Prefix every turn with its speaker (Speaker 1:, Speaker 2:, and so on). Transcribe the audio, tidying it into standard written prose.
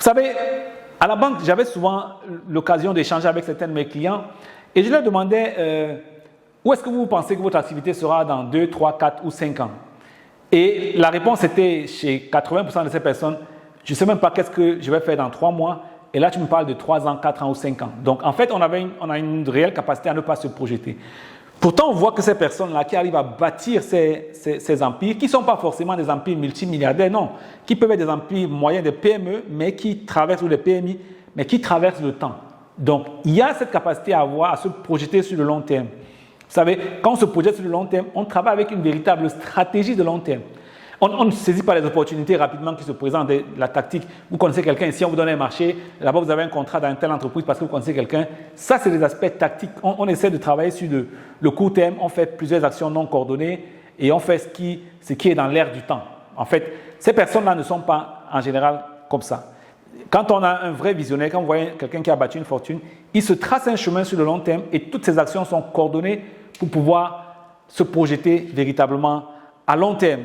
Speaker 1: Vous savez, à la banque, j'avais souvent l'occasion d'échanger avec certains de mes clients et je leur demandais où est-ce que vous pensez que votre activité sera dans 2, 3, 4 ou 5 ans. Et la réponse était chez 80% de ces personnes, je ne sais même pas qu'est-ce que je vais faire dans 3 mois. Et là, tu me parles de 3 ans, 4 ans ou 5 ans. Donc, en fait, on a une réelle capacité à ne pas se projeter. Pourtant, on voit que ces personnes-là qui arrivent à bâtir ces empires, qui ne sont pas forcément des empires multimilliardaires, non, qui peuvent être des empires moyens, des PME, mais qui traversent, ou des PMI, mais qui traversent le temps. Donc, il y a cette capacité à avoir, à se projeter sur le long terme. Vous savez, quand on se projette sur le long terme, on travaille avec une véritable stratégie de long terme. On ne saisit pas les opportunités rapidement qui se présentent, la tactique. Vous connaissez quelqu'un, ici on vous donne un marché, là-bas vous avez un contrat dans une telle entreprise parce que vous connaissez quelqu'un. Ça, c'est des aspects tactiques. On essaie de travailler sur le court terme, on fait plusieurs actions non coordonnées et on fait ce qui est dans l'air du temps. En fait, ces personnes-là ne sont pas en général comme ça. Quand on a un vrai visionnaire, quand vous voyez quelqu'un qui a bâti une fortune, il se trace un chemin sur le long terme et toutes ses actions sont coordonnées pour pouvoir se projeter véritablement à long terme.